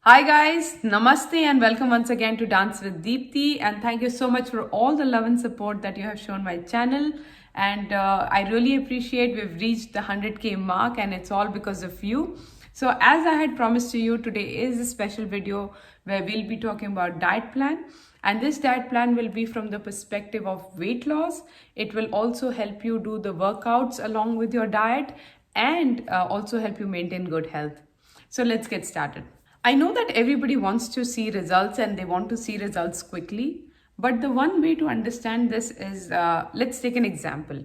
Hi guys, Namaste and welcome once again to Dance with Deepti, and thank you so much for all the love and support that you have shown my channel. And I really appreciate we've reached the 100k mark, and it's all because of you. So as I had promised to you, today is a special video where we'll be talking about diet plan, and this diet plan will be from the perspective of weight loss. It will also help you do the workouts along with your diet and also help you maintain good health. So let's get started. I know that everybody wants to see results and they want to see results quickly, but the one way to understand this is let's take an example.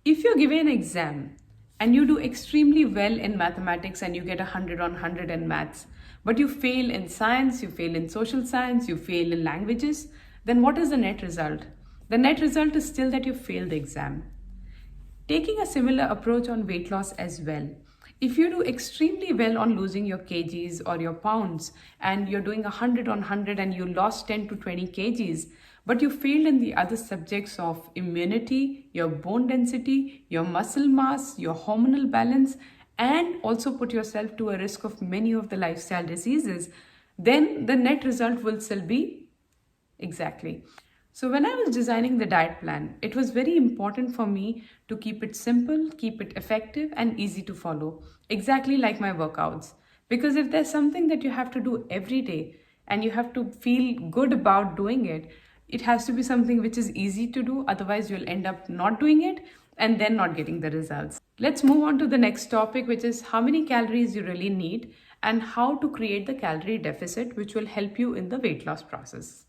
If you're given an exam and you do extremely well in mathematics and you get 100 on 100 in maths, but you fail in science, you fail in social science, you fail in languages, then what is the net result? The net result is still that you failed the exam. Taking a similar approach on weight loss as well. If you do extremely well on losing your kgs or your pounds and you're doing 100 on 100 and you lost 10 to 20 kgs, but you failed in the other subjects of immunity, your bone density, your muscle mass, your hormonal balance, and also put yourself to a risk of many of the lifestyle diseases, then the net result will still be exactly. So when I was designing the diet plan, it was very important for me to keep it simple, keep it effective and easy to follow, exactly like my workouts. Because if there's something that you have to do every day and you have to feel good about doing it, it has to be something which is easy to do, otherwise you'll end up not doing it and then not getting the results. Let's move on to the next topic, which is how many calories you really need and how to create the calorie deficit, which will help you in the weight loss process.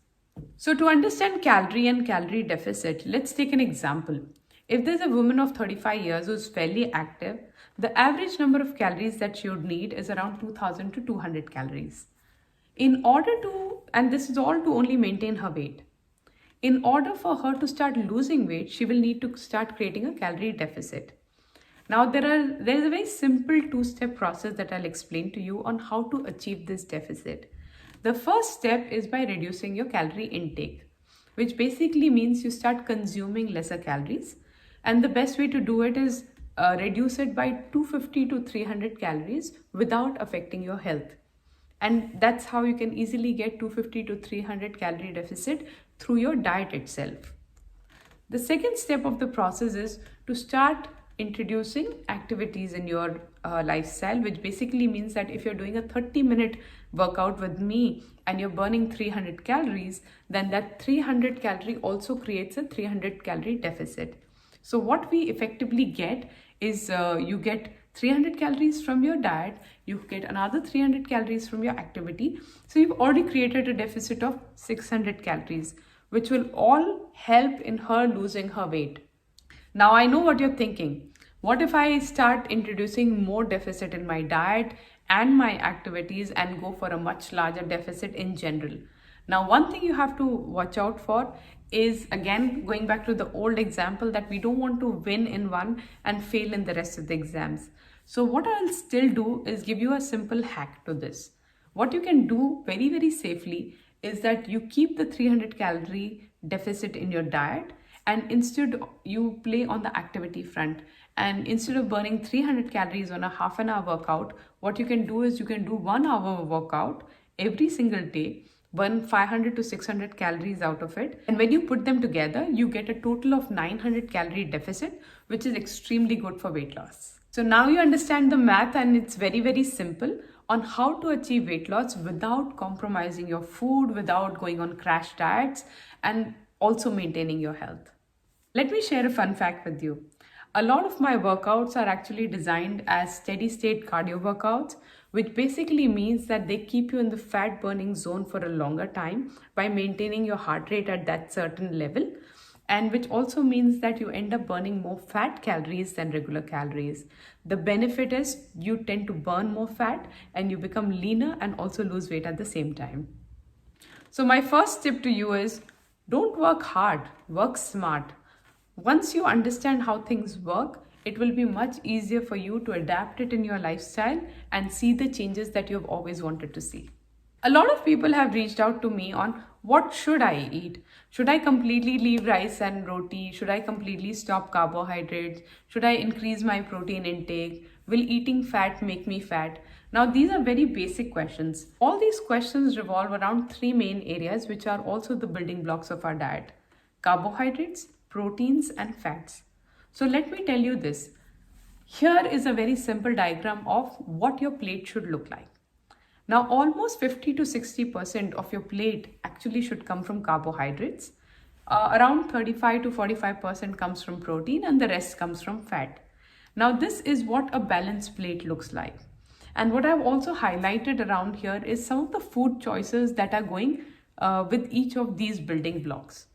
So to understand calorie and calorie deficit, let's take an example. If there's a woman of 35 years who's fairly active, the average number of calories that she would need is around 2000 to 200 calories. In order to, and this is all to only maintain her weight. In order for her to start losing weight, she will need to start creating a calorie deficit. Now there is a very simple two-step process that I'll explain to you on how to achieve this deficit. The first step is by reducing your calorie intake, which basically means you start consuming lesser calories. And the best way to do it is reduce it by 250 to 300 calories without affecting your health. And that's how you can easily get 250 to 300 calorie deficit through your diet itself. The second step of the process is to start introducing activities in your lifestyle, which basically means that if you're doing a 30-minute workout with me and you're burning 300 calories, then that 300 calorie also creates a 300 calorie deficit. So what we effectively get is you get 300 calories from your diet, you get another 300 calories from your activity. So you've already created a deficit of 600 calories, which will all help in her losing her weight. Now I know what you're thinking. What if I start introducing more deficit in my diet and my activities and go for a much larger deficit in general? Now, one thing you have to watch out for is, again, going back to the old example, that we don't want to win in one and fail in the rest of the exams. So what I'll still do is give you a simple hack to this. What you can do very, very safely is that you keep the 300 calorie deficit in your diet, and instead you play on the activity front. And instead of burning 300 calories on a half an hour workout, what you can do is you can do 1 hour workout every single day, burn 500 to 600 calories out of it. And when you put them together, you get a total of 900 calorie deficit, which is extremely good for weight loss. So now you understand the math, and it's very, very simple on how to achieve weight loss without compromising your food, without going on crash diets, and also maintaining your health. Let me share a fun fact with you. A lot of my workouts are actually designed as steady state cardio workouts, which basically means that they keep you in the fat burning zone for a longer time by maintaining your heart rate at that certain level, and which also means that you end up burning more fat calories than regular calories. The benefit is you tend to burn more fat and you become leaner and also lose weight at the same time. So my first tip to you is, don't work hard, work smart. Once you understand how things work, it will be much easier for you to adapt it in your lifestyle and see the changes that you've always wanted to see. A lot of people have reached out to me on what should I eat? Should I completely leave rice and roti? Should I completely stop carbohydrates? Should I increase my protein intake? Will eating fat make me fat? Now, these are very basic questions. All these questions revolve around three main areas, which are also the building blocks of our diet: carbohydrates, proteins, and fats. So, let me tell you this. Here is a very simple diagram of what your plate should look like. Now, almost 50 to 60% of your plate actually should come from carbohydrates. Around 35 to 45% comes from protein, and the rest comes from fat. Now, this is what a balanced plate looks like. And what I've also highlighted around here is some of the food choices that are going with each of these building blocks.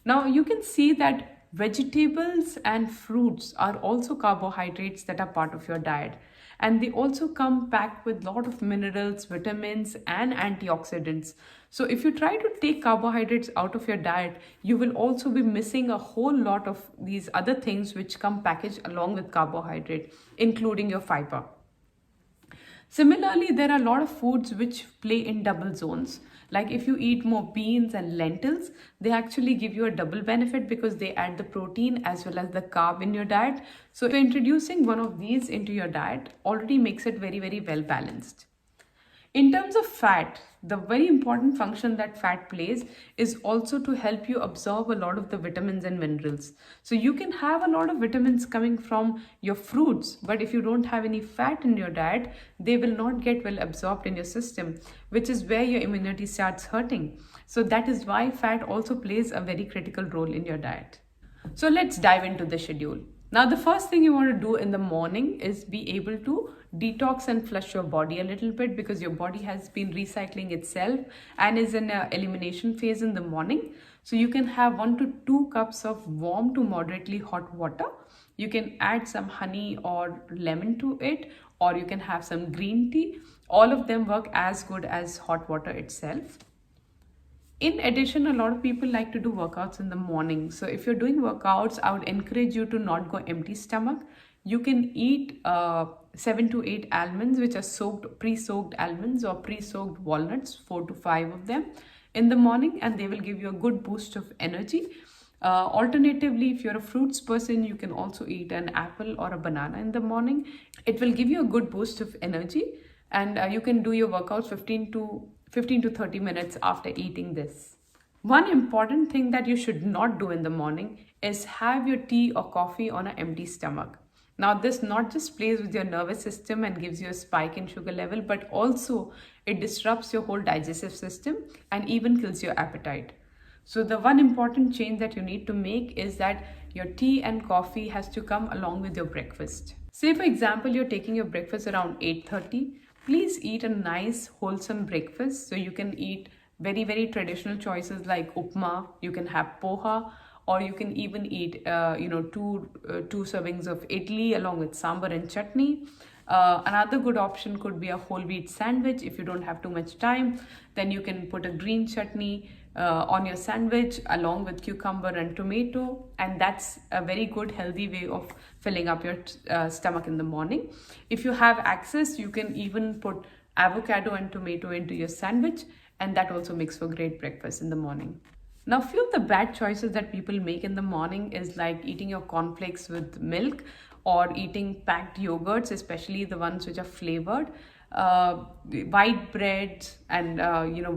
Now, you can see that vegetables and fruits are also carbohydrates that are part of your diet. And they also come packed with a lot of minerals, vitamins, and antioxidants. So if you try to take carbohydrates out of your diet, you will also be missing a whole lot of these other things which come packaged along with carbohydrate, including your fiber. Similarly, there are a lot of foods which play in double zones. Like if you eat more beans and lentils, they actually give you a double benefit because they add the protein as well as the carb in your diet. So introducing one of these into your diet already makes it very, very well balanced. In terms of fat, the very important function that fat plays is also to help you absorb a lot of the vitamins and minerals. So you can have a lot of vitamins coming from your fruits, but if you don't have any fat in your diet, they will not get well absorbed in your system, which is where your immunity starts hurting. So that is why fat also plays a very critical role in your diet. So let's dive into the schedule. Now, the first thing you want to do in the morning is be able to detox and flush your body a little bit, because your body has been recycling itself and is in an elimination phase in the morning. So you can have 1 to 2 cups of warm to moderately hot water. You can add some honey or lemon to it, or you can have some green tea. All of them work as good as hot water itself. In addition, a lot of people like to do workouts in the morning. So if you're doing workouts, I would encourage you to not go empty stomach. You can eat 7 to 8 almonds, which are pre-soaked almonds or pre-soaked walnuts, 4 to 5 of them in the morning, and they will give you a good boost of energy. Alternatively, if you're a fruits person, you can also eat an apple or a banana in the morning. It will give you a good boost of energy, and you can do your workouts 15 to 30 minutes after eating this. One important thing that you should not do in the morning is have your tea or coffee on an empty stomach. Now, this not just plays with your nervous system and gives you a spike in sugar level, but also it disrupts your whole digestive system and even kills your appetite. So the one important change that you need to make is that your tea and coffee has to come along with your breakfast. Say for example, you're taking your breakfast around 8:30. Please eat a nice wholesome breakfast. So you can eat very, very traditional choices like upma, you can have poha, or you can even eat two servings of idli along with sambar and chutney. Another good option could be a whole wheat sandwich. If you don't have too much time, then you can put a green chutney on your sandwich along with cucumber and tomato, and that's a very good healthy way of filling up your stomach in the morning. If you have access, you can even put avocado and tomato into your sandwich, and that also makes for great breakfast in the morning. Now, few of the bad choices that people make in the morning is like eating your cornflakes with milk or eating packed yogurts, especially the ones which are flavored, white breads and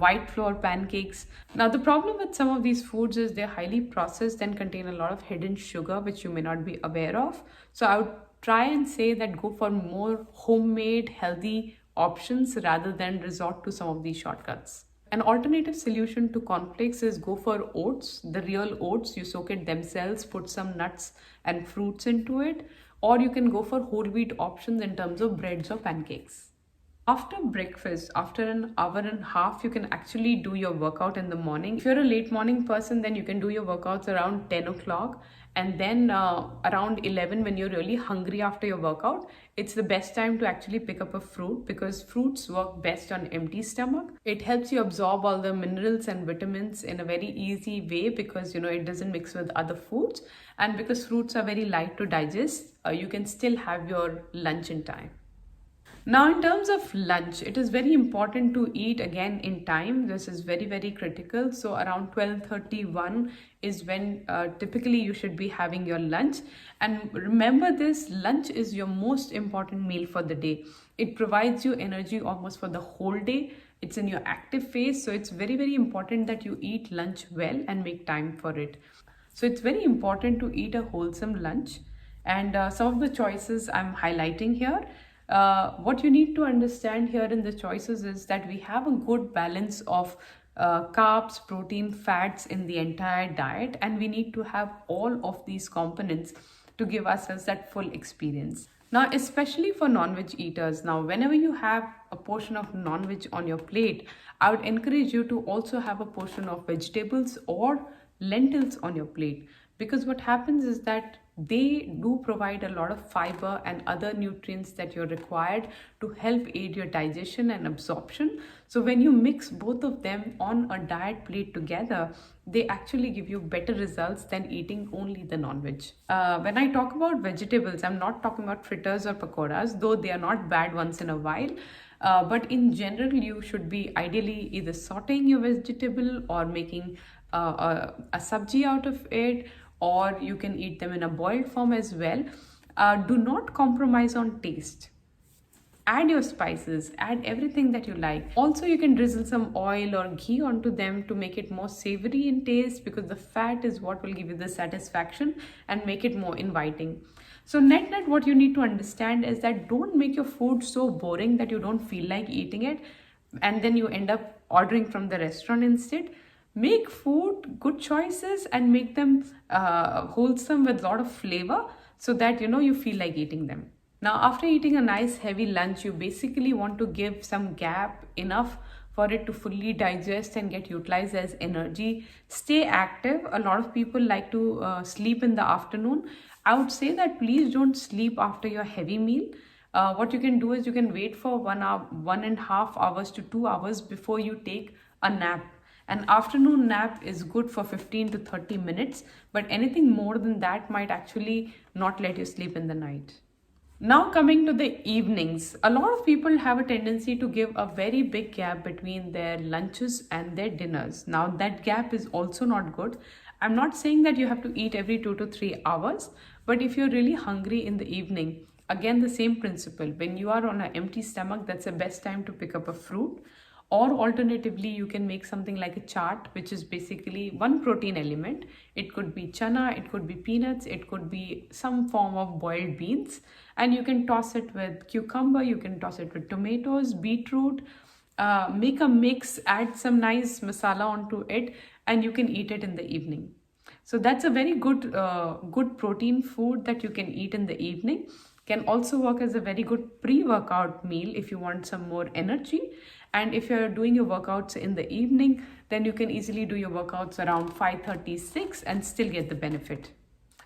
white flour pancakes. Now, the problem with some of these foods is they're highly processed and contain a lot of hidden sugar which you may not be aware of. So I would try and say that go for more homemade healthy options rather than resort to some of these shortcuts. An alternative solution to cornflakes is go for oats, the real oats. You soak it themselves, put some nuts and fruits into it, or you can go for whole wheat options in terms of breads or pancakes. After breakfast, after an hour and a half, you can actually do your workout in the morning. If you're a late morning person, then you can do your workouts around 10 o'clock. And then around 11, when you're really hungry after your workout, it's the best time to actually pick up a fruit, because fruits work best on empty stomach. It helps you absorb all the minerals and vitamins in a very easy way because it doesn't mix with other foods. And because fruits are very light to digest, you can still have your lunch in time. Now, in terms of lunch, it is very important to eat again in time. This is very, very critical. So around 12:31 is when typically you should be having your lunch. And remember this, lunch is your most important meal for the day. It provides you energy almost for the whole day. It's in your active phase. So it's very, very important that you eat lunch well and make time for it. So it's very important to eat a wholesome lunch. And some of the choices I'm highlighting here. What you need to understand here in the choices is that we have a good balance of carbs, protein, fats in the entire diet, and we need to have all of these components to give ourselves that full experience. Now, especially for non-veg eaters, now whenever you have a portion of non-veg on your plate, I would encourage you to also have a portion of vegetables or lentils on your plate, because what happens is that they do provide a lot of fiber and other nutrients that you're required to help aid your digestion and absorption. So when you mix both of them on a diet plate together, they actually give you better results than eating only the non-veg. When I talk about vegetables, I'm not talking about fritters or pakoras, though they are not bad once in a while. But in general, you should be ideally either sauteing your vegetable or making a sabji out of it, or you can eat them in a boiled form as well. Do not compromise on taste. Add your spices, add everything that you like. Also, you can drizzle some oil or ghee onto them to make it more savory in taste, because the fat is what will give you the satisfaction and make it more inviting. So net, what you need to understand is that don't make your food so boring that you don't feel like eating it and then you end up ordering from the restaurant instead. Make food good choices and make them wholesome with a lot of flavor, so that you feel like eating them. Now, after eating a nice heavy lunch, you basically want to give some gap enough for it to fully digest and get utilized as energy. Stay active. A lot of people like to sleep in the afternoon. I would say that please don't sleep after your heavy meal. What you can do is you can wait for 1 hour, 1.5 hours to 2 hours before you take a nap. An afternoon nap is good for 15 to 30 minutes, but anything more than that might actually not let you sleep in the night. Now, coming to the evenings, a lot of people have a tendency to give a very big gap between their lunches and their dinners. Now, that gap is also not good. I'm not saying that you have to eat every 2 to 3 hours, but if you're really hungry in the evening, again, the same principle. When you are on an empty stomach, that's the best time to pick up a fruit. Or alternatively, you can make something like a chaat, which is basically one protein element. It could be chana, it could be peanuts, it could be some form of boiled beans. And you can toss it with cucumber, you can toss it with tomatoes, beetroot, make a mix, add some nice masala onto it, and you can eat it in the evening. So that's a very good protein food that you can eat in the evening. Can also work as a very good pre-workout meal if you want some more energy. And if you're doing your workouts in the evening, then you can easily do your workouts around 5:36 and still get the benefit.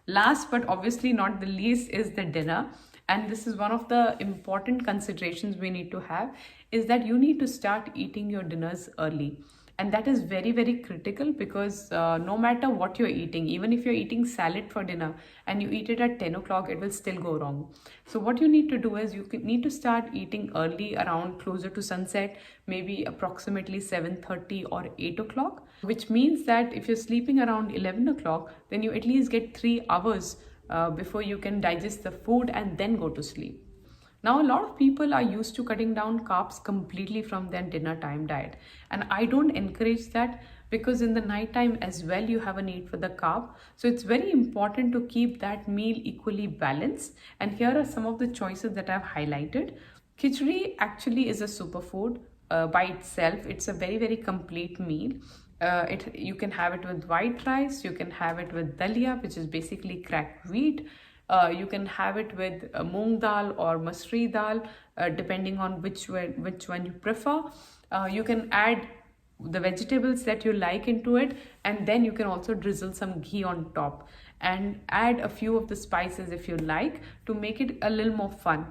Last but obviously not the least is the dinner. And this is one of the important considerations we need to have, is that you need to start eating your dinners early. And that is very, very critical, because no matter what you're eating, even if you're eating salad for dinner and you eat it at 10 o'clock, it will still go wrong. So what you need to do is you need to start eating early, around closer to sunset, maybe approximately 7:30 or 8 o'clock, which means that if you're sleeping around 11 o'clock, then you at least get 3 hours before you can digest the food and then go to sleep. Now, a lot of people are used to cutting down carbs completely from their dinner time diet. And I don't encourage that, because in the night time as well, you have a need for the carb. So it's very important to keep that meal equally balanced. And here are some of the choices that I've highlighted. Khichdi actually is a superfood by itself. It's a very, very complete meal. You can have it with white rice, you can have it with dalia, which is basically cracked wheat. You can have it with moong dal or masri dal, depending on which one you prefer. You can add the vegetables that you like into it, and then you can also drizzle some ghee on top and add a few of the spices if you like, to make it a little more fun.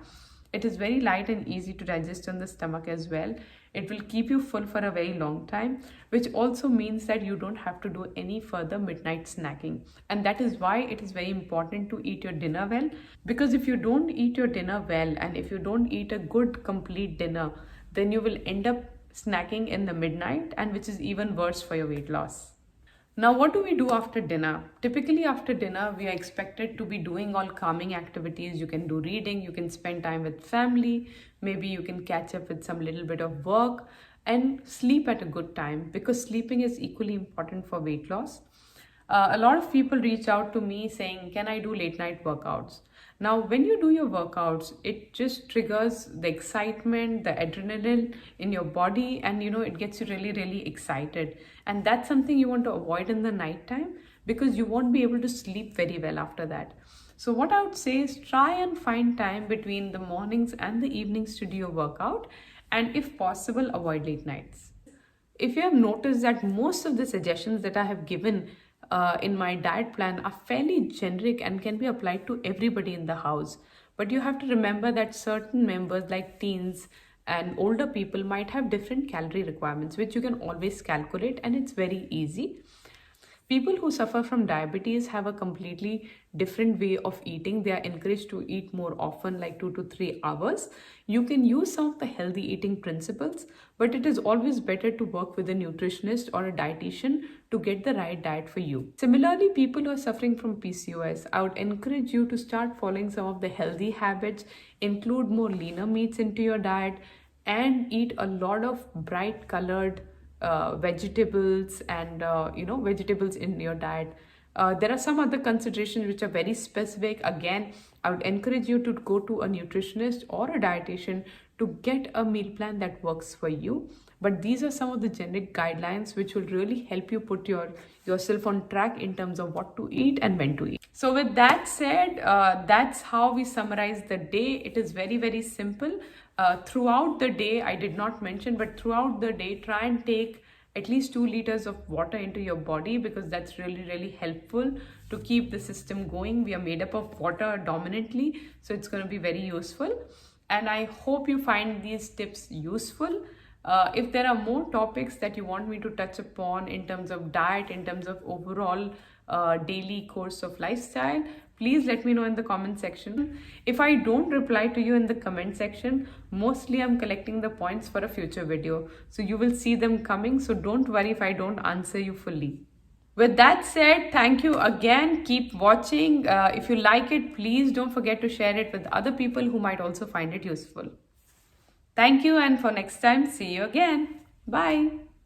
It is very light and easy to digest on the stomach as well. It will keep you full for a very long time, which also means that you don't have to do any further midnight snacking. And that is why it is very important to eat your dinner well, because if you don't eat your dinner well and if you don't eat a good complete dinner, then you will end up snacking in the midnight, and which is even worse for your weight loss. Now, what do we do after dinner? Typically, after dinner, we are expected to be doing all calming activities. You can do reading, you can spend time with family, maybe you can catch up with some little bit of work and sleep at a good time, because sleeping is equally important for weight loss. A lot of people reach out to me saying, can I do late night workouts? Now, when you do your workouts, it just triggers the excitement, the adrenaline in your body, and it gets you really, really excited. And that's something you want to avoid in the nighttime, because you won't be able to sleep very well after that. So what I would say is try and find time between the mornings and the evenings to do your workout, and if possible, avoid late nights. If you have noticed that most of the suggestions that I have given in my diet plan are fairly generic and can be applied to everybody in the house. But you have to remember that certain members like teens and older people might have different calorie requirements, which you can always calculate, and it's very easy. People who suffer from diabetes have a completely different way of eating. They are encouraged to eat more often, like 2 to 3 hours. You can use some of the healthy eating principles, but it is always better to work with a nutritionist or a dietitian to get the right diet for you. Similarly, people who are suffering from PCOS, I would encourage you to start following some of the healthy habits, include more leaner meats into your diet, and eat a lot of bright colored vegetables and vegetables in your diet. There are some other considerations which are very specific. Again, I would encourage you to go to a nutritionist or a dietitian to get a meal plan that works for you. But these are some of the generic guidelines which will really help you put yourself on track in terms of what to eat and when to eat. So with that said, that's how we summarize the day. It is very, very simple. Throughout the day, I did not mention, but throughout the day, try and take at least 2 liters of water into your body, because that's really, really helpful to keep the system going. We are made up of water dominantly, so it's going to be very useful. And I hope you find these tips useful. If there are more topics that you want me to touch upon in terms of diet, in terms of overall daily course of lifestyle, please let me know in the comment section. If I don't reply to you in the comment section, mostly I'm collecting the points for a future video. So you will see them coming. So don't worry if I don't answer you fully. With that said, thank you again. Keep watching. If you like it, please don't forget to share it with other people who might also find it useful. Thank you, and for next time, see you again. Bye.